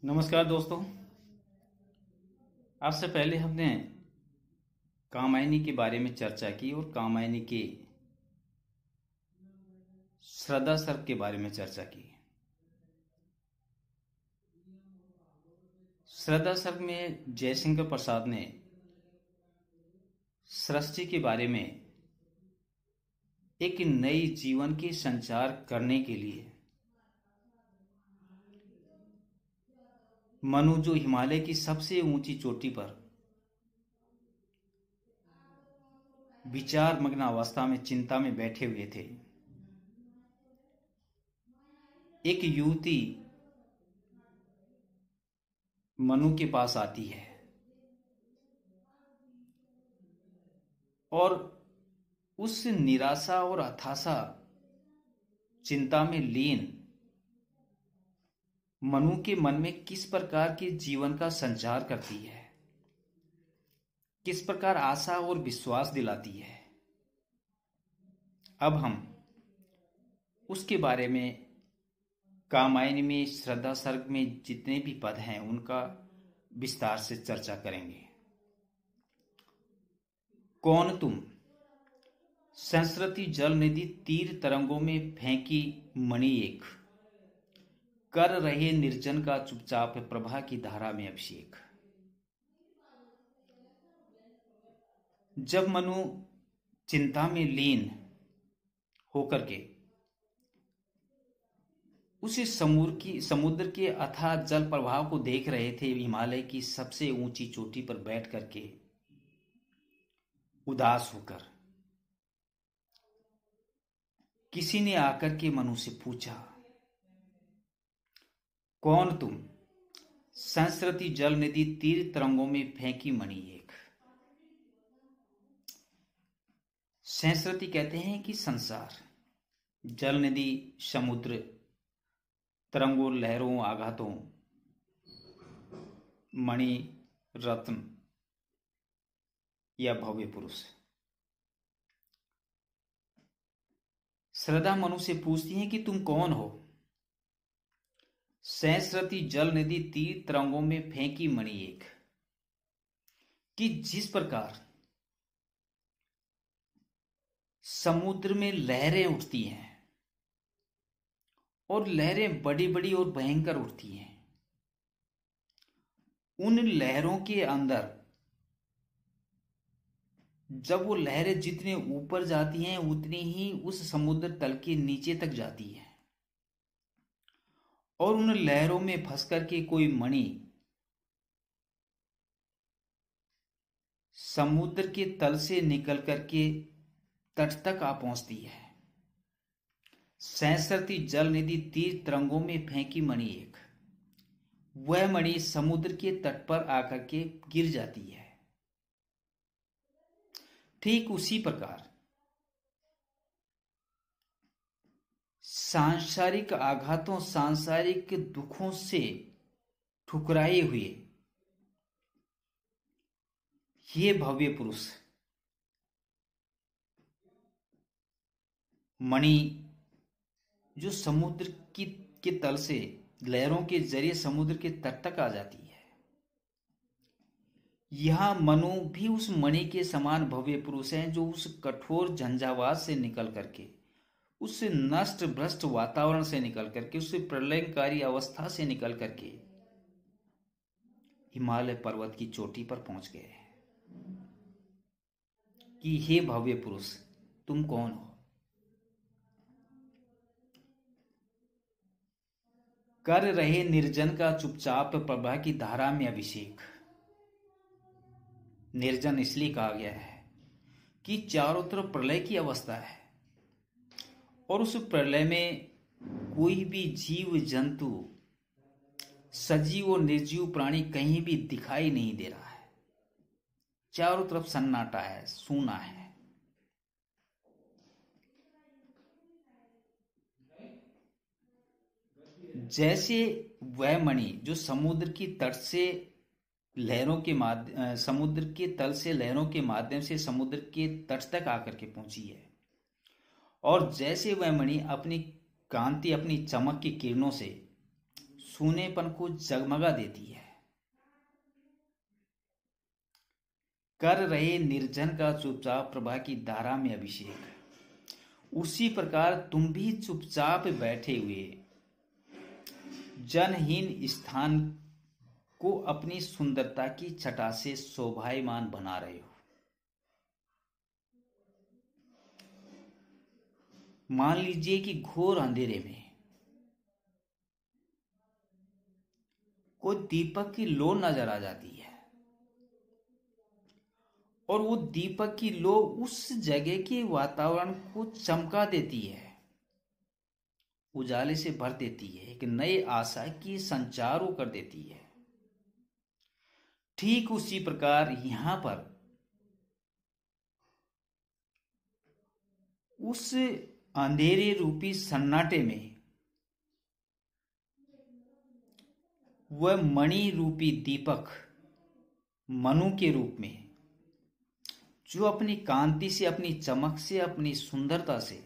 नमस्कार दोस्तों। आपसे पहले हमने कामायनी के बारे में चर्चा की और कामायनी के श्रद्धा सर्प के बारे में चर्चा की। श्रद्धा सर्प में जयशंकर प्रसाद ने सृष्टि के बारे में एक नई जीवन के संचार करने के लिए मनु, जो हिमालय की सबसे ऊंची चोटी पर विचार मग्न अवस्था में चिंता में बैठे हुए थे, एक युवती मनु के पास आती है और उस निराशा और हताशा चिंता में लीन मनु के मन में किस प्रकार के जीवन का संचार करती है, किस प्रकार आशा और विश्वास दिलाती है। अब हम उसके बारे में कामायनी में श्रद्धा सर्ग में जितने भी पद हैं उनका विस्तार से चर्चा करेंगे। कौन तुम, संस्कृति जल निधि तीर तरंगों में फेंकी मणि एक, कर रहे निर्जन का चुपचाप प्रभा की धारा में अभिषेक। जब मनु चिंता में लीन होकर के उसी समुद्र के अथाह जल प्रवाह को देख रहे थे, हिमालय की सबसे ऊंची चोटी पर बैठ करके उदास होकर, किसी ने आकर के मनु से पूछा, कौन तुम, संस्कृति जल निधि तीर तरंगों में फेंकी मणि एक। संस्कृति कहते हैं कि संसार, जल निधि समुद्र, तरंगों लहरों आघातों, मणि रत्न या भव्य पुरुष। श्रद्धा मनु से पूछती है कि तुम कौन हो। सहस्रति जल निधि तीर तरंगों में फेंकी मणि एक, कि जिस प्रकार समुद्र में लहरें उठती हैं और लहरें बड़ी बड़ी और भयंकर उठती हैं, उन लहरों के अंदर जब वो लहरें जितने ऊपर जाती हैं उतनी ही उस समुद्र तल के नीचे तक जाती है, और उन लहरों में फंस करके कोई मणि समुद्र के तल से निकल करके तट तक आ पहुंचती है। सहस्रति जल निधि तीर तरंगों में फेंकी मणि एक, वह मणि समुद्र के तट पर आकर के गिर जाती है। ठीक उसी प्रकार सांसारिक आघातों, सांसारिक दुखों से ठुकराए हुए ये भव्य पुरुष मणि जो समुद्र के तल से लहरों के जरिए समुद्र के तट तक आ जाती है, यहां मनु भी उस मणि के समान भव्य पुरुष हैं, जो उस कठोर झंझावात से निकल करके, उस नष्ट भ्रष्ट वातावरण से निकल करके, उस प्रलयकारी अवस्था से निकल करके हिमालय पर्वत की चोटी पर पहुंच गए हैं। कि हे भव्य पुरुष, तुम कौन हो। कर रहे निर्जन का चुपचाप प्रभा की धारा में अभिषेक। निर्जन इसलिए कहा गया है कि चारों तरफ प्रलय की अवस्था है, और उस प्रलय में कोई भी जीव जंतु, सजीव और निर्जीव प्राणी कहीं भी दिखाई नहीं दे रहा है। चारों तरफ सन्नाटा है, सूना है। जैसे वह मणि जो समुद्र की तट से लहरों के माध्यम, समुद्र के तल से लहरों के माध्यम से समुद्र के तट तक आकर के पहुंची है, और जैसे वह मणि अपनी कांति, अपनी चमक की किरणों से सूनेपन को जगमगा देती है। कर रहे निर्जन का चुपचाप प्रभा की धारा में अभिषेक, उसी प्रकार तुम भी चुपचाप बैठे हुए जनहीन स्थान को अपनी सुंदरता की छटा से शोभायमान बना रहे हो। मान लीजिए कि घोर अंधेरे में कोई दीपक की लो नजर आ जाती है और वो दीपक की लो उस जगह के वातावरण को चमका देती है, उजाले से भर देती है, एक नए आशा की संचार वो कर देती है। ठीक उसी प्रकार यहां पर उस अंधेरे रूपी सन्नाटे में वह मणि रूपी दीपक मनु के रूप में, जो अपनी कांति से, अपनी चमक से, अपनी सुंदरता से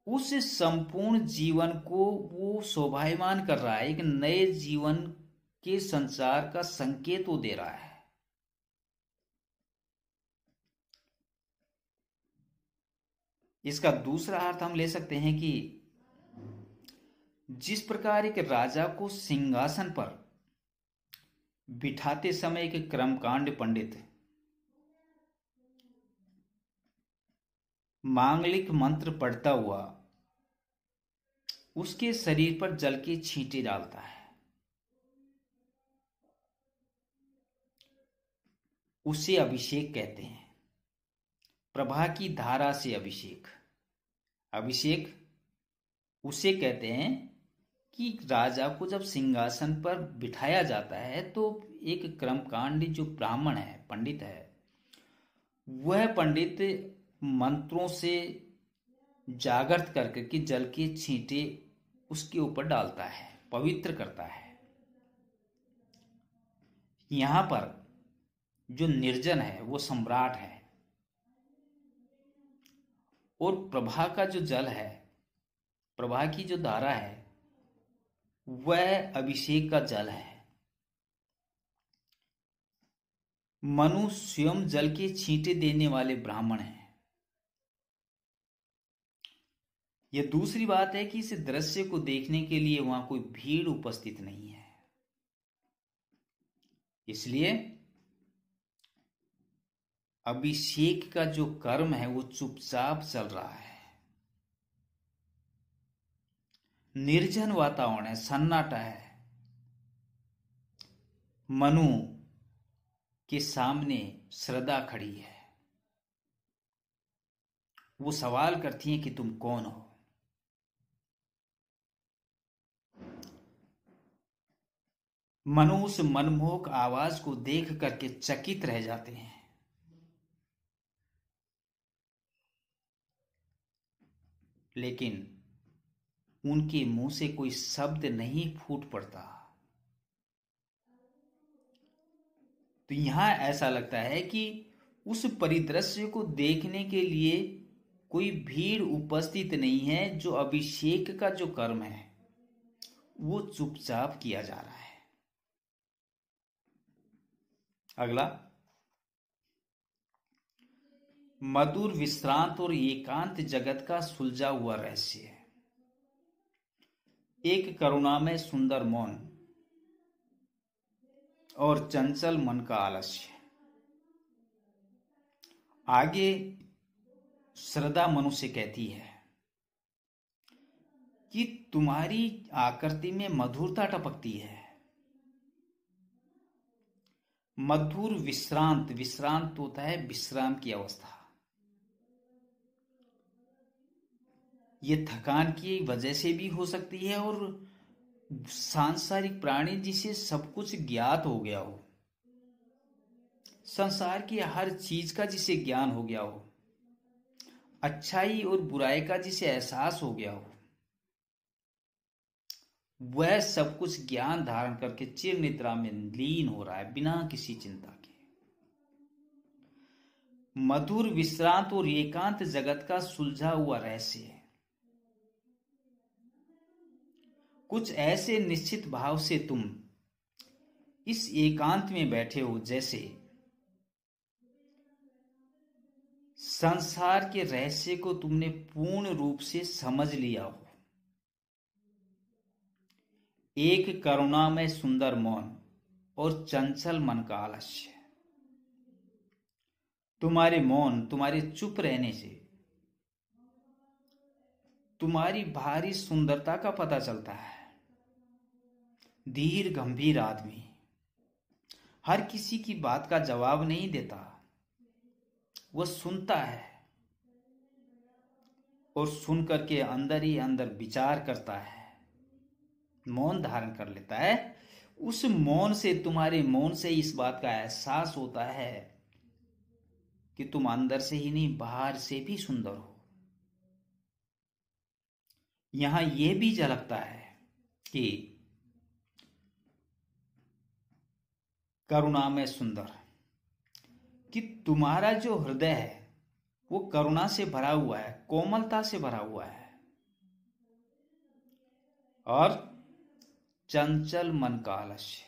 उस संपूर्ण जीवन को वो शोभायमान कर रहा है, एक नए जीवन के संचार का संकेत वो दे रहा है। इसका दूसरा अर्थ हम ले सकते हैं कि जिस प्रकार एक राजा को सिंहासन पर बिठाते समय एक कर्मकांड पंडित मांगलिक मंत्र पढ़ता हुआ उसके शरीर पर जल के छींटे डालता है, उसे अभिषेक कहते हैं। प्रभा की धारा से अभिषेक, अभिषेक उसे कहते हैं कि राजा को जब सिंहासन पर बिठाया जाता है तो एक कर्मकांडी जो ब्राह्मण है, पंडित है, वह पंडित मंत्रों से जागृत करके कि जल के छींटे उसके ऊपर डालता है, पवित्र करता है। यहां पर जो निर्जन है वो सम्राट है और प्रभा का जो जल है, प्रभा की जो धारा है, वह अभिषेक का जल है। मनु स्वयं जल के छींटे देने वाले ब्राह्मण हैं। यह दूसरी बात है कि इस दृश्य को देखने के लिए वहां कोई भीड़ उपस्थित नहीं है, इसलिए अभिषेक का जो कर्म है वो चुपचाप चल रहा है। निर्जन वातावरण है, सन्नाटा है। मनु के सामने श्रद्धा खड़ी है, वो सवाल करती है कि तुम कौन हो। मनु उस मनमोहक आवाज को देख करके चकित रह जाते हैं। लेकिन उनके मुंह से कोई शब्द नहीं फूट पड़ता। तो यहां ऐसा लगता है कि उस परिदृश्य को देखने के लिए कोई भीड़ उपस्थित नहीं है। जो अभिषेक का जो कर्म है वो चुपचाप किया जा रहा है। अगला, मधुर विश्रांत और एकांत जगत का सुलझा हुआ रहस्य है। एक करुणामय सुंदर मौन और चंचल मन का आलस्य। आगे श्रद्धा मनु से कहती है कि तुम्हारी आकृति में मधुरता टपकती है। मधुर विश्रांत, विश्रांत होता है विश्राम की अवस्था। ये थकान की वजह से भी हो सकती है और सांसारिक प्राणी जिसे सब कुछ ज्ञात हो गया हो, संसार की हर चीज का जिसे ज्ञान हो गया हो, अच्छाई और बुराई का जिसे एहसास हो गया हो, वह सब कुछ ज्ञान धारण करके चिर निद्रा में लीन हो रहा है बिना किसी चिंता के। मधुर विश्रांत और एकांत जगत का सुलझा हुआ रहस्य है। कुछ ऐसे निश्चित भाव से तुम इस एकांत में बैठे हो जैसे संसार के रहस्य को तुमने पूर्ण रूप से समझ लिया हो। एक करुणामय सुंदर मौन और चंचल मन का आलस्य। तुम्हारे मौन, तुम्हारे चुप रहने से तुम्हारी भारी सुंदरता का पता चलता है। धीर गंभीर आदमी हर किसी की बात का जवाब नहीं देता, वह सुनता है और सुन करके अंदर ही अंदर विचार करता है, मौन धारण कर लेता है। उस मौन से, तुम्हारे मौन से इस बात का एहसास होता है कि तुम अंदर से ही नहीं बाहर से भी सुंदर हो। यहां यह भी झलकता है कि करुणा में सुंदर, कि तुम्हारा जो हृदय है वो करुणा से भरा हुआ है, कोमलता से भरा हुआ है। और चंचल मन का आलस्य,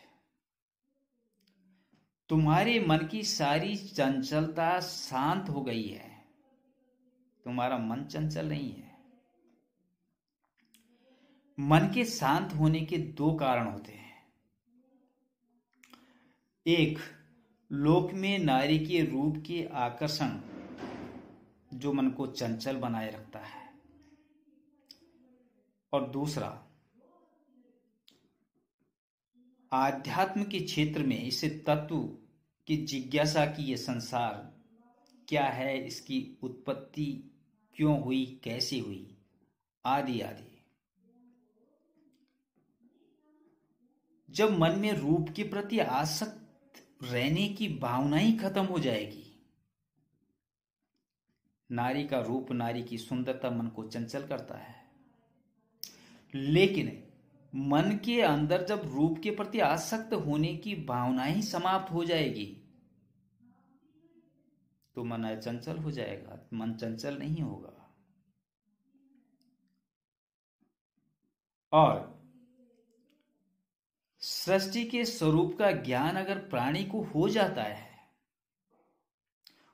तुम्हारे मन की सारी चंचलता शांत हो गई है। तुम्हारा मन चंचल नहीं है। मन के शांत होने के दो कारण होते हैं। एक, लोक में नारी के रूप के आकर्षण जो मन को चंचल बनाए रखता है, और दूसरा, आध्यात्म के क्षेत्र में इस तत्व की जिज्ञासा की ये संसार क्या है, इसकी उत्पत्ति क्यों हुई, कैसे हुई, आदि आदि। जब मन में रूप के प्रति आसक्त रहने की भावना ही खत्म हो जाएगी, नारी का रूप, नारी की सुंदरता मन को चंचल करता है। लेकिन मन के अंदर जब रूप के प्रति आसक्त होने की भावना ही समाप्त हो जाएगी तो मन अचंचल हो जाएगा, मन चंचल नहीं होगा। और सृष्टि के स्वरूप का ज्ञान अगर प्राणी को हो जाता है,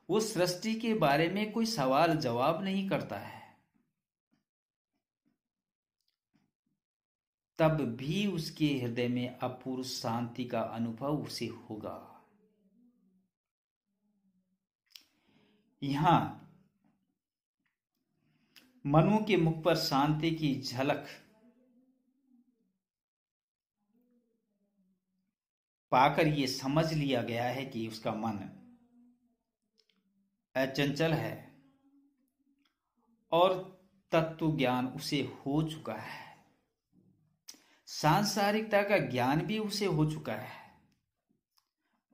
वो सृष्टि के बारे में कोई सवाल जवाब नहीं करता है, तब भी उसके हृदय में अपूर्व शांति का अनुभव उसे होगा। यहां मनु के मुख पर शांति की झलक पाकर ये समझ लिया गया है कि उसका मन अचंचल है और तत्व ज्ञान उसे हो चुका है। सांसारिकता का ज्ञान भी उसे हो चुका है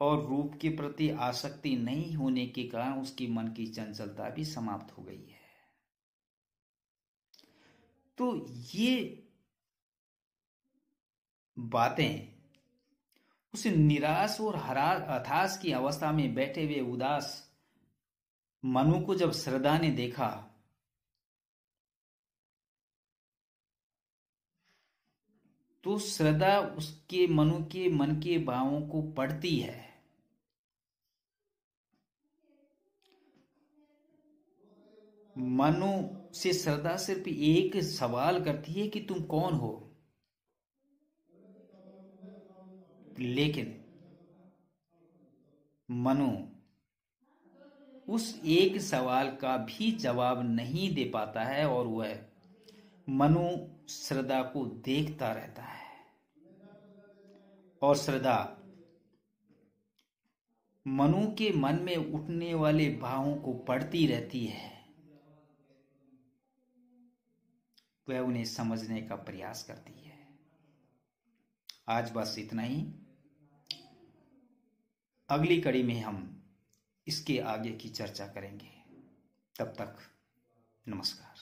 और रूप के प्रति आसक्ति नहीं होने के कारण उसकी मन की चंचलता भी समाप्त हो गई है। तो ये बातें उस निराश और हताश की अवस्था में बैठे हुए उदास मनु को जब श्रद्धा ने देखा तो श्रद्धा उसके मनु के मन के भावों को पढ़ती है। मनु से श्रद्धा सिर्फ एक सवाल करती है कि तुम कौन हो, लेकिन मनु उस एक सवाल का भी जवाब नहीं दे पाता है और वह मनु श्रद्धा को देखता रहता है और श्रद्धा मनु के मन में उठने वाले भावों को पढ़ती रहती है। वह उन्हें समझने का प्रयास करती है। आज बस इतना ही। अगली कड़ी में हम इसके आगे की चर्चा करेंगे। तब तक नमस्कार।